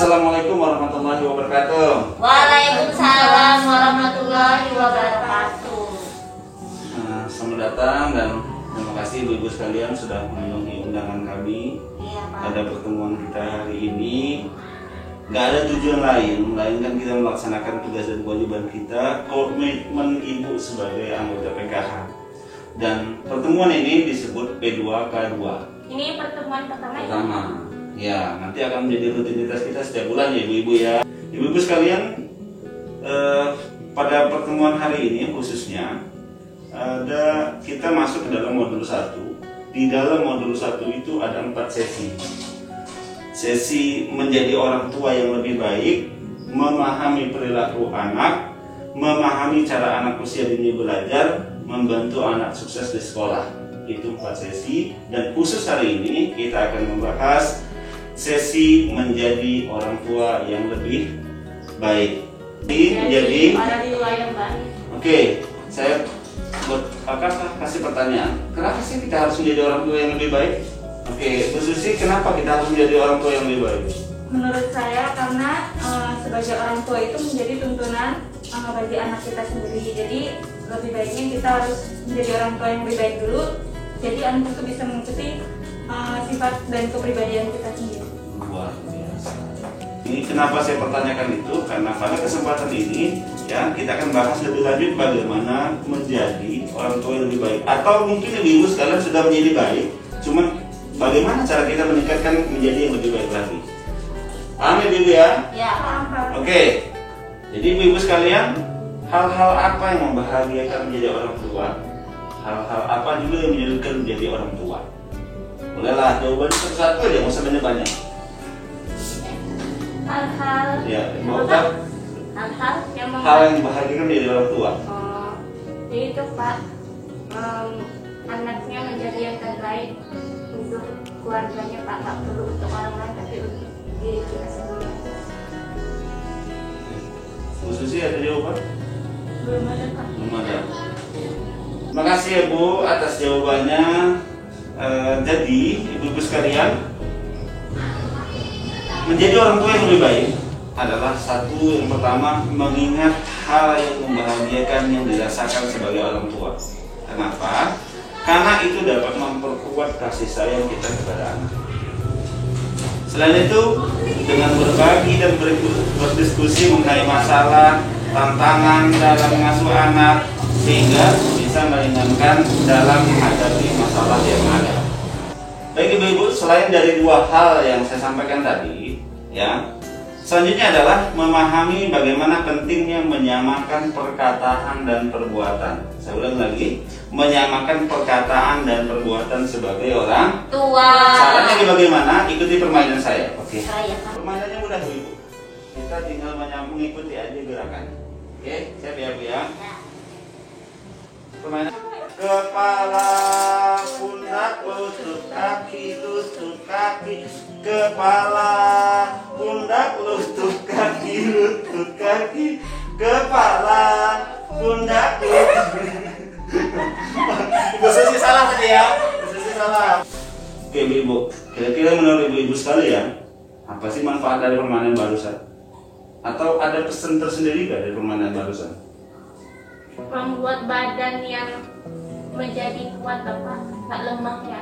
Assalamualaikum warahmatullahi wabarakatuh. Waalaikumsalam warahmatullahi wabarakatuh. Selamat datang dan terima kasih ibu-ibu sekalian sudah memenuhi undangan kami pada pertemuan kita hari ini. Gak ada tujuan lain, melainkan kita melaksanakan tugas dan kewajiban kita, komitmen ibu sebagai anggota PKH. Dan pertemuan ini disebut P2K2. Ini pertemuan pertama. Ya, nanti akan menjadi rutinitas kita setiap bulan ya ibu-ibu ya. Ibu-ibu sekalian, pada pertemuan hari ini khususnya kita masuk ke dalam modul 1. Di dalam modul 1 itu ada 4 sesi. Sesi menjadi orang tua yang lebih baik, memahami perilaku anak, memahami cara anak usia dini belajar, membantu anak sukses di sekolah. Itu 4 sesi, dan khusus hari ini kita akan membahas sesi menjadi orang tua yang lebih baik. Menjadi orang tua yang baik. Oke, saya kasih pertanyaan. Kenapa sih kita harus menjadi orang tua yang lebih baik? Oke, Bu Susi, kenapa kita harus menjadi orang tua yang lebih baik? Menurut saya karena sebagai orang tua itu menjadi tuntunan bagi anak kita sendiri. Jadi lebih baiknya kita harus menjadi orang tua yang lebih baik dulu. Jadi anak itu bisa mengikuti sifat dan kepribadian kita sendiri. Luar biasa. Ini kenapa saya pertanyakan itu? Karena pada kesempatan ini ya kita akan bahas lebih lanjut bagaimana menjadi orang tua yang lebih baik. Atau mungkin ibu sekalian sudah menjadi baik, cuman bagaimana cara kita meningkatkan menjadi yang lebih baik lagi. Paham ya ibu ya? Ya, paham. Oke. Jadi ibu sekalian, hal-hal apa yang membahagiakan menjadi orang tua? Hal-hal apa juga yang menjadikan menjadi orang tua? Bolehlah jawaban satu-satu aja, nggak usah banyak-banyak. Hal-hal Ya, hal-hal yang hal yang membahagiakan menjadi orang tua. Itu Pak, anaknya menjadi yang terbaik untuk keluarganya Pak, tak perlu untuk orang lain tapi untuk diri kita sendiri. Bu Susi ada jawaban? Belum ada Pak. Belum ada. Terima kasih ya Bu atas jawabannya. Jadi ibu-ibu sekalian, menjadi orang tua yang lebih baik adalah satu yang pertama mengingat hal yang membahagiakan yang dirasakan sebagai orang tua. Kenapa? Karena itu dapat memperkuat kasih sayang kita kepada anak. Selain itu, dengan berbagi dan berdiskusi mengenai masalah, tantangan dalam mengasuh anak, sehingga bisa meringankan dalam menghadapi masalah yang ada. Baik ibu-ibu, selain dari dua hal yang saya sampaikan tadi, ya, selanjutnya adalah memahami bagaimana pentingnya menyamakan perkataan dan perbuatan. Saya ulang lagi, menyamakan perkataan dan perbuatan sebagai orang Tua. Caranya bagaimana? Ikuti permainan saya. Oke. Permainannya mudah Bu Ibu. Kita tinggal mengikuti aja gerakannya. Oke, siap ya Bu ya. Permainan. Kepala, pundak, lutut kaki, kepala, pundak, lutut kaki, kepala, pundak, lutut. Ibu Susi salah tadi ya. Ibu Susi salah. Oke ibu, kira-kira menurut ibu-ibu sekalian, apa sih manfaat dari permainan barusan? Atau ada pesan tersendiri gak dari permainan barusan? Membuat badan yang menjadi kuat apa, tak lemah ya.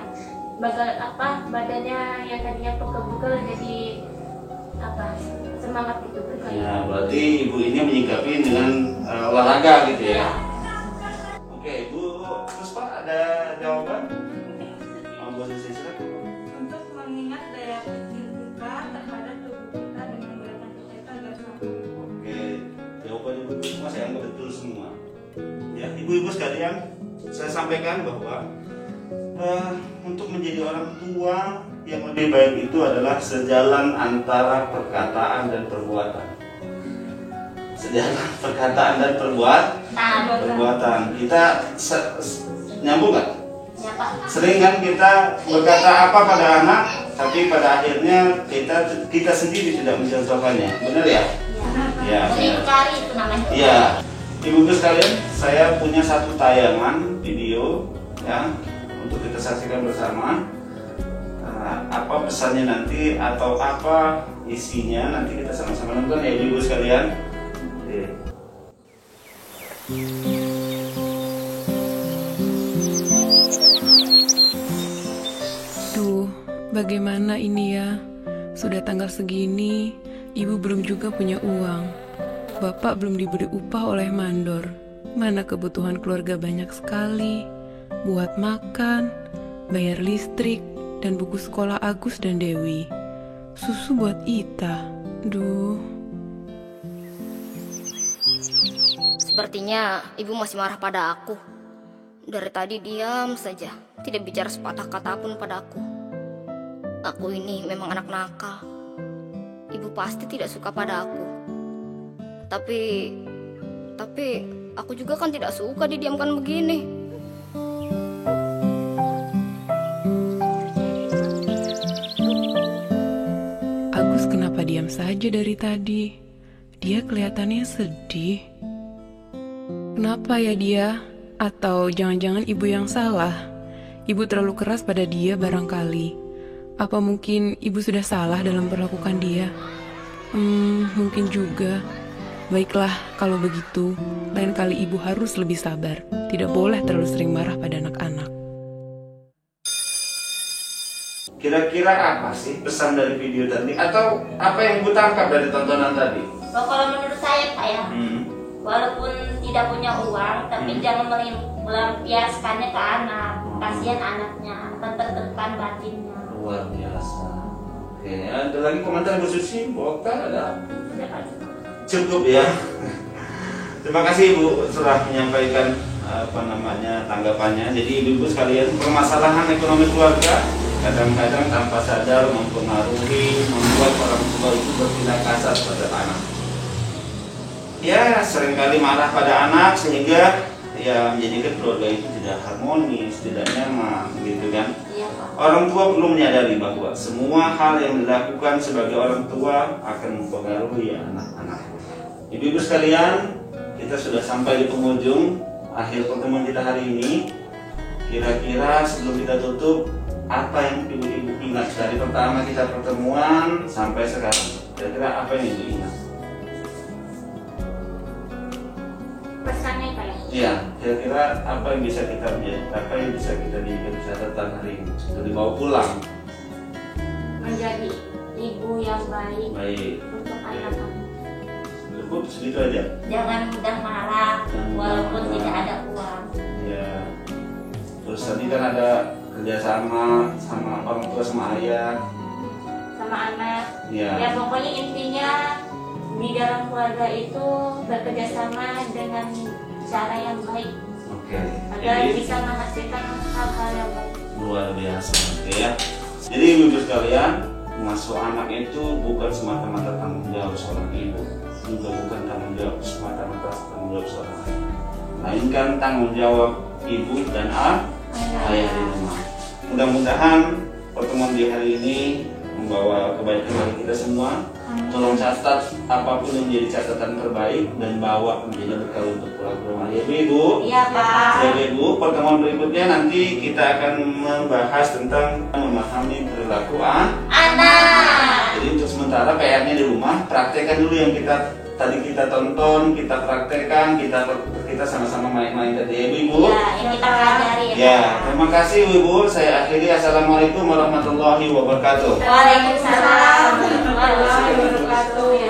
Badannya yang tadinya pegel-pegel jadi apa, semangat itu bergaya. Ya, berarti ibu ini menyikapi dengan olahraga gitu ya. Oke, Bu, terus Pak ada jawaban? Bu Susi silakan. Untuk mengingat daya pikir kita terhadap tubuh kita dengan gerakan kita agar sama. Oke, jawaban ibu semua saya anggap betul semua. Ya, ibu-ibu sekalian, saya sampaikan bahwa untuk menjadi orang tua yang lebih baik itu adalah sejalan antara perkataan dan perbuatan. Sejalan perkataan dan perbuatan. Kita nyambung nggak? Ya Pak. Sering kan kita berkata apa pada anak, tapi pada akhirnya kita sendiri tidak mencontohkannya, benar ya? Ya. Melingkari itu namanya. Iya. Ibu-ibu sekalian, saya punya satu tayangan video ya untuk kita saksikan bersama. Apa pesannya nanti atau apa isinya nanti kita sama-sama nonton ya ibu sekalian. Oke. Duh, bagaimana ini ya? Sudah tanggal segini, ibu belum juga punya uang. Bapak belum diberi upah oleh mandor. Mana kebutuhan keluarga banyak sekali. Buat makan, bayar listrik, dan buku sekolah Agus dan Dewi. Susu buat Ita. Duh. Sepertinya ibu masih marah pada aku. Dari tadi diam saja, tidak bicara sepatah kata pun padaku. Aku ini memang anak nakal. Ibu pasti tidak suka pada aku. Tapi aku juga kan tidak suka didiamkan begini. Agus kenapa diam saja dari tadi? Dia kelihatannya sedih. Kenapa ya dia? Atau jangan-jangan ibu yang salah? Ibu terlalu keras pada dia barangkali. Apa mungkin ibu sudah salah dalam perlakukan dia? Mungkin juga. Baiklah, kalau begitu, lain kali ibu harus lebih sabar. Tidak boleh terlalu sering marah pada anak-anak. Kira-kira apa sih pesan dari video tadi? Atau apa yang ibu tangkap dari tontonan tadi? Kalau menurut saya Pak ya, walaupun tidak punya uang, tapi jangan melampiaskannya ke anak. Kasihan anaknya, akan tertekan batinnya. Luar biasa. Oke, ada lagi komentar Bu Susi? Bokar ada? Cukup ya. Terima kasih Ibu telah menyampaikan tanggapannya. Jadi ibu-ibu sekalian, permasalahan ekonomi keluarga kadang-kadang tanpa sadar mempengaruhi, membuat orang tua itu bertindak kasar pada anak. Ya, seringkali marah pada anak sehingga ya menjadikan keluarga itu tidak harmonis, tidak nyaman, gitu kan? Iya, Pak. Orang tua perlu menyadari bahwa semua hal yang dilakukan sebagai orang tua akan mempengaruhi anak-anak. Ibu-ibu sekalian, kita sudah sampai di penghujung akhir pertemuan kita hari ini. Kira-kira sebelum kita tutup, apa yang ibu-ibu ingat dari pertama kita pertemuan sampai sekarang? Kira-kira apa yang ibu ingat? Pesannya Pak ya. Iya, kira-kira apa yang bisa kita dijadikan catatan hari ini untuk dibawa pulang? Menjadi ibu yang baik Baik, untuk anak-anak. cukup segitu aja. Jangan mudah marah walaupun marah. tidak ada uang. Ya, terus tadi kan ada kerjasama sama orang tua sama ayah. Sama anak. Ya, Ya pokoknya intinya di dalam keluarga itu bekerja sama dengan cara yang baik oke. agar Jadi bisa menghasilkan hal-hal yang baik. luar biasa, oke ya. Jadi ibu sekalian, mengasuh anak itu bukan semata-mata tanggung jawab seorang ibu, juga bukan tanggung jawab semata-mata tanggung jawab seorang ayah, melainkan tanggung jawab ibu dan ayah di rumah. Mudah-mudahan pertemuan di hari ini membawa kebaikan bagi kita semua. Tolong catat apapun yang menjadi catatan terbaik dan bawa menjadi bekal untuk pulang ke rumah. Ya ibu. Iya Pak. Ya ibu. Pertemuan berikutnya nanti kita akan membahas tentang memahami perilaku Anak. Jadi untuk sementara PR-nya di rumah, praktekkan dulu yang tadi kita tonton, kita praktekkan, kita sama-sama main-main tadi ya ibu. Ya, yang kita pelajari Ya, terima kasih ibu. Saya akhiri. Assalamualaikum warahmatullahi wabarakatuh. Waalaikumsalam warahmatullahi wabarakatuh.